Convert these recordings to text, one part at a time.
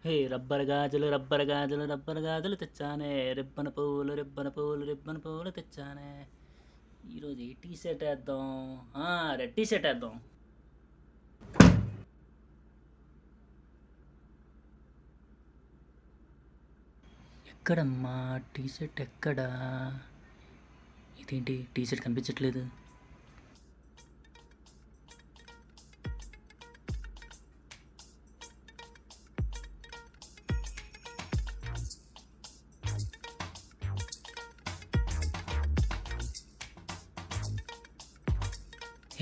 హే rubber గాజులు rubber గాజులు rubber గాజులు తెచ్చానే, రిబ్బన పువ్వులు రిబ్బన పువ్వులు రిబ్బన పువ్వులు తెచ్చానే. ఈరోజు ఏ టీ షర్ట్ వేద్దాం? రెడ్ టీ షర్ట్ వేద్దాం. ఎక్కడమ్మా టీ షర్ట్ ఎక్కడా? ఇదేంటి టీ షర్ట్ కనిపించట్లేదు?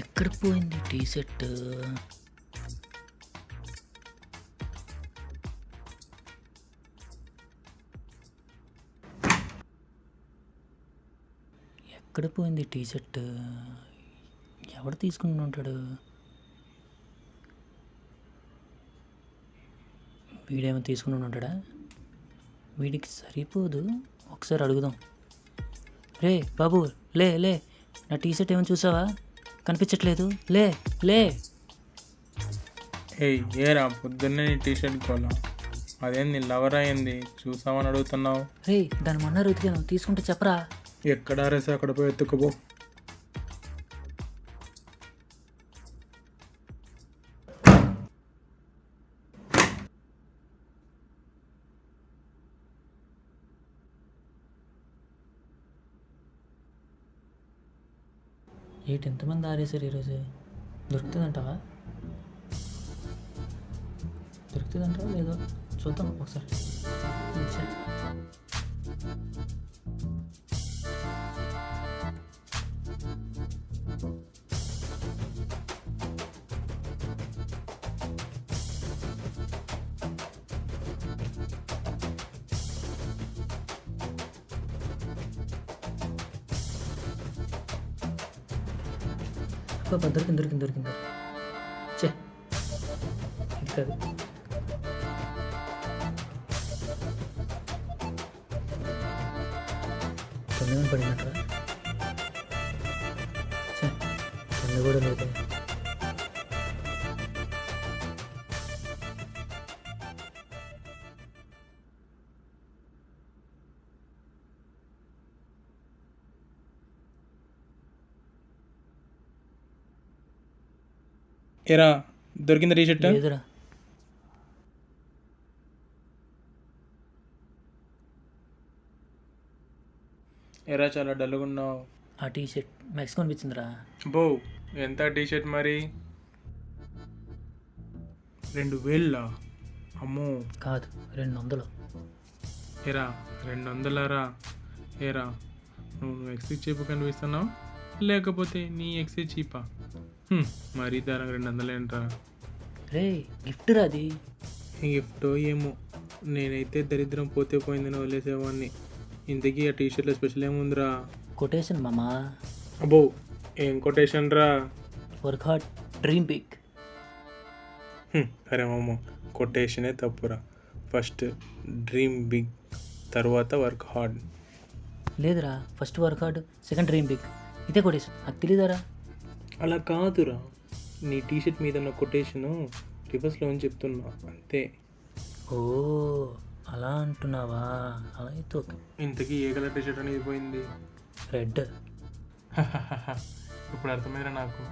ఎక్కడ పోయింది టీ షర్ట్? ఎక్కడ పోయింది టీ షర్ట్? ఎవడు తీసుకుని ఉంటాడు? వీడేమో తీసుకుని ఉంటాడా? వీడికి సరిపోదు, ఒకసారి అడుగుదాం. రే బాబు, లే లే, నా టీ షర్ట్ ఏమైనా చూసావా? కనిపించట్లేదు, లే లే. ఏయ్ ఏరా పొద్దున్నే నీ టీషర్ట్ కోలా అదేంది లవర్ అయింది చూసామని అడుగుతున్నావు? రే దాని మొన్న ఉతికాను, తీసుకుంటే చెప్పరా? ఎక్కడ ఆరేసి అక్కడ పోయి ఎత్తుకుపో. ఏంటి ఎంతమంది ఆరేసారు ఈరోజు? దొరుకుతుందంటావా? దొరుకుతుందంటావా లేదో చూద్దాం ఒకసారి. ఛే. దొరికింది దొరికింది దొరికింది. చే ఇది కాదు. తొమ్మిది పడినట్రా. చే తొమ్మిది కూడా లేదు. ఏరా దొరికింది టీషర్ట్? లేదురా. ఏరా చాలా డల్గా ఉన్నావు. ఆ టీ షర్ట్ మ్యాక్స్ కనిపించిందిరా. బో ఎంత టీషర్ట్ మరి? 2000? అమ్మో. కాదు 200. ఏరా 200రా? ఏరా నువ్వు ఎక్సైజ్ చీప్ కనిపిస్తున్నావు లేకపోతే నీ ఎక్సైజ్ చీపా? మరీ ధర 200 ఏంట్రా? రే గిఫ్ట్ రా అది. గిఫ్టో ఏమో, నేనైతే దరిద్రం పోతే పోయిందని వదిలేసేవాడిని. ఇంతకీ ఆ టీషర్ట్లో స్పెషల్ ఏముందిరా? కొటేషన్ మామా. అబ్బో ఏం కొటేషన్ రా? Work hard, dream big. అరే మామ, కొటేషనే తప్పురా. ఫస్ట్ డ్రీమ్ బిగ్, తర్వాత వర్క్ హార్డ్. లేదురా, first work hard, second dream big. ఇదే కొటేషన్, నాకు తెలియదారా? అలా కాదురా, నీ టీషర్ట్ మీద ఉన్న కొటేషను రివర్స్లో అని చెప్తున్నా అంతే. ఓ అలా అంటున్నావా? అలా అయితే ఓకే. ఇంతకీ ఏ కలర్ టీషర్ట్ అనేది పోయింది? రెడ్. ఇప్పుడు అర్థమైనా నాకు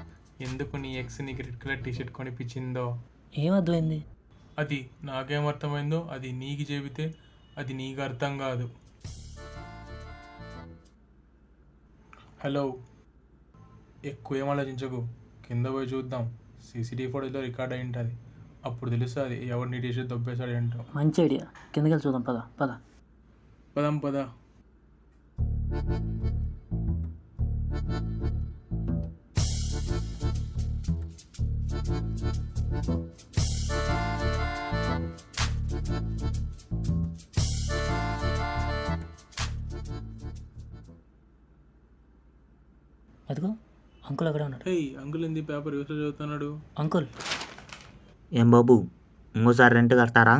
ఎందుకు నీ ఎక్స్ నీకు రెడ్ కలర్ టీషర్ట్ కొనిపించిందో. ఏం అర్థమైంది? అది నాకేం అర్థమైందో అది నీకు చెబితే అది నీకు అర్థం కాదు. హలో, ఎక్కువ ఏం ఆలోచించకు, కింద పోయి చూద్దాం. సీసీటీవీ ఫోటోలో రికార్డ్ అయి ఉంటుంది, అప్పుడు తెలుస్తుంది ఎవరు నీ టీషర్ట్ దొబ్బేశాడు ఏంటో. మంచి ఐడియా, కిందకి వెళ్ళి చూద్దాం. పద పద. పదం పద. అదిగో అంకుల్ అక్కడే ఉన్నాడు. అంకుల్ ఏంది పేపర్ యూస్ చదువుతున్నాడు? అంకుల్. ఏం బాబు, ఇంకోసారి రెంట్ కడతారా?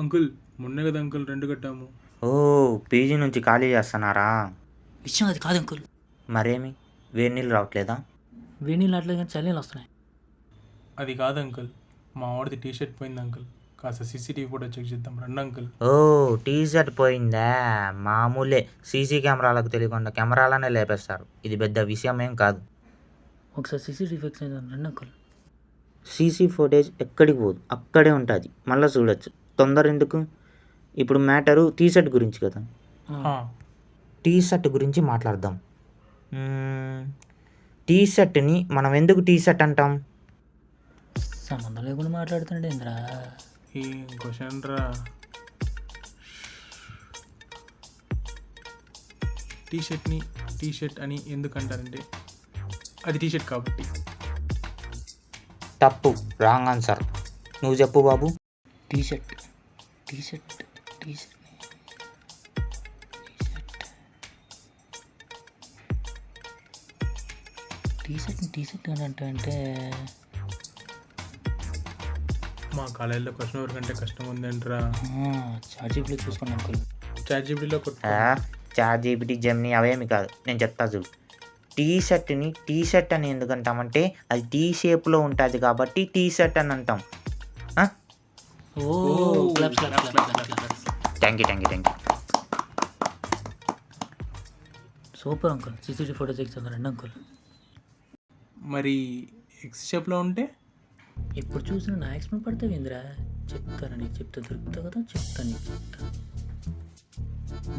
అంకుల్ మొన్నే కదా అంకుల్ రెంట్ కట్టాము. ఓ పీజీ నుంచి ఖాళీ చేస్తున్నారా? విషయం అది కాదు అంకుల్. మరేమి వేడి నీళ్ళు రావట్లేదా? వేడి నీళ్ళు అట్లేదు కానీ చలి నీళ్ళు వస్తున్నాయి. అది కాదు అంకుల్, మా వాడిది టీషర్ట్ పోయింది అంకుల్. కాస్త సీసీటీవీ ఫోటో చెక్ చేద్దాం రండి అంకుల్. ఓ టీ షర్ట్ పోయిందా? మామూలే, సీసీ కెమెరాలకు తెలియకుండా కెమెరాలనే లేపేస్తారు. ఇది పెద్ద విషయం ఏం కాదు. ఒకసారి సీసీటీవీ ఫిక్స్ అయింది రండి అంకుల్. సీసీ ఫుటేజ్ ఎక్కడికి పోదు, అక్కడే ఉంటుంది, మళ్ళీ చూడొచ్చు. తొందర ఎందుకు? ఇప్పుడు మ్యాటరు టీ షర్ట్ గురించి కదా. ఆ, టీ షర్ట్ గురించి మాట్లాడదాం. టీ షర్ట్ని మనం ఎందుకు టీ షర్ట్ అంటాం? సంబంధం లేకుండా మాట్లాడుతుండే ఇంద్రా. ఏం క్వశ్చన్ రా. టీషర్ట్ని టీషర్ట్ అని ఎందుకు అంటారంటే అది టీషర్ట్ కాబట్టి. తప్పు, రాంగ్ ఆన్సర్. నువ్వు చెప్పు బాబు. T shirt T shirt T shirt T shirt అంటే మా కాలేజీలో క్వశ్చన్ ఎవరి కంటే కష్టం ఉందంటరా. చార్జీపీలో చూసుకోండి అంకుల్. చాట్ జీపీటీలో చాట్ జీపీటీ, జెమిని అవేమి కాదు, నేను చెప్తా చూడు. టీ షర్ట్ని టీ షర్ట్ అని ఎందుకు అంటామంటే అది టీ షేప్లో ఉంటుంది కాబట్టి టీ షర్ట్ అని అంటాం. Thank you. Super uncle. CCTV photo check చేద్దాం రండి అంకుల్. మరి ఎక్స్ షేప్లో ఉంటే ఎప్పుడు చూసినా నా ఎక్స్ప్లెయిన్ పడతావు ఇంద్రా. చెప్తారా నీకు చెప్తా, దొరుకుతా కదా చెప్తా నీకు చెప్తా.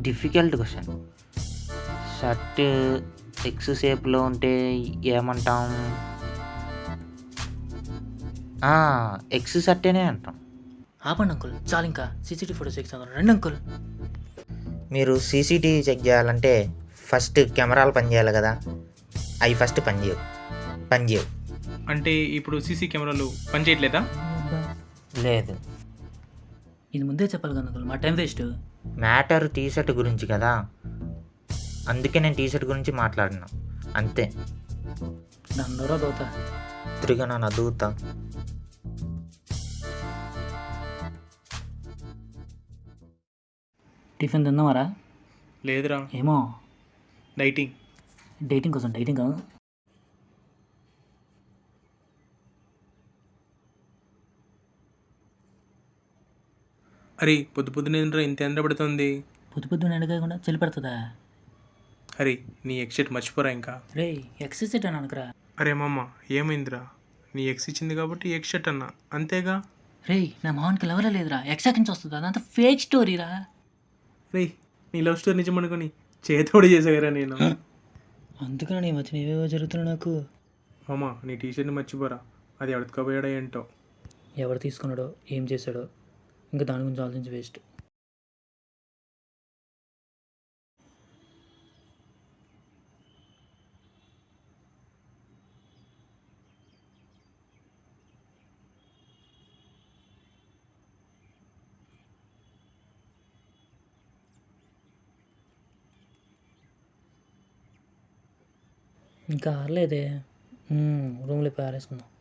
Difficult question. షర్ట్ ఎక్స్ షేప్లో ఉంటే ఏమంటాం? ఎక్స్ షర్టేనే అంటాం. ఆపండి అంకుల్, చాలు ఇంకా. సీసీటీవీ ఫోటో చెక్ చేద్దాం రండి అంకుల్. మీరు సీసీటీవీ చెక్ చేయాలంటే ఫస్ట్ కెమెరాలు పనిచేయాలి కదా, అవి ఫస్ట్ పనిచేయవు. అంటే ఇప్పుడు సీసీ కెమెరాలు పనిచేయట్లేదా? లేదు. ఇది ముందే చెప్పాలి కదా అంకుల్, మా time waste. Matter T shirt గురించి కదా, అందుకే నేను టీ షర్ట్ గురించి మాట్లాడినా అంతే. నందరో దోతా తిరిగా నన్ను అదుగుతా. టిఫిన్ తిందామరా? లేదురా, ఏమో డైటింగ్ కోసం డైటింగ్. అరే పొద్దునే ఇంత ఎండ పడుతుంది. పొద్దున ఎండకాయకుండా చలి పడుతుందా? అరే నీ ఎక్స్ షర్ట్ మర్చిపోరా ఇంకా. రే ఎక్సర్సైజ్ అని అనుకురా. అరే మామ ఏమైందిరా? నీ ఎక్స్ ఇచ్చింది కాబట్టి ఎక్స్ షర్ట్ అన్నా, అంతేగా. రే నా మామూలుకి లెవెల్ లేదురా, ఎక్సాక్ నుంచి వస్తుంది, అదంతా ఫేక్ స్టోరీరా. రే నీ లవ్ స్టోరీ నిజం అనుకొని చేతోడు చేసాగరా నేను. అందుకని ఈ మధ్యన ఏవేవో జరుగుతున్నాయి నాకు. మామ నీ టీ షర్ట్ని మర్చిపోరా, అది ఎవరికోపోయాడో ఏంటో. ఎవరు తీసుకున్నాడో ఏం చేశాడో ఇంకా దాని గురించి ఆలోచించి వేస్ట్. ఇంకా ఆరలేదే, రూమ్లో పోయి ఆరేసుకుందాం.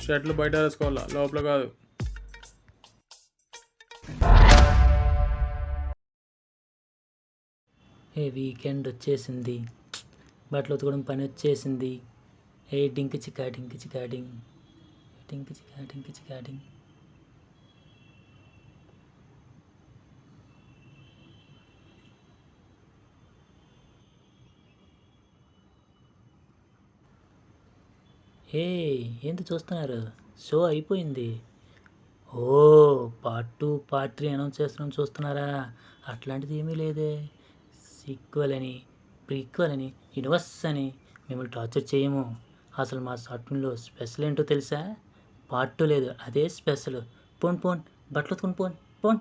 షర్ట్లు బయట వేసుకోవాలా, లోపల కాదు. వీకెండ్ వచ్చేసింది, బట్టలు ఉతకడం పని వచ్చేసింది. డింకి చికాడింగ్. ఏంటి చూస్తున్నారు? షో అయిపోయింది. పార్ట్ 2 పార్ట్ 3 అనౌన్స్ చేస్తున్నాం, చూస్తున్నారా? అట్లాంటిది ఏమీ లేదే. సీక్వెల్ అని, ప్రీక్వెల్ అని, యూనివర్స్ అని మిమ్మల్ని టార్చర్ చేయము. అసలు మా షార్ట్ఫిల్మ్లో స్పెషల్ ఏంటో తెలుసా? పార్ట్ 2 లేదు, అదే స్పెషల్. పోన్ బట్టలు ఉతుకుని పోన్.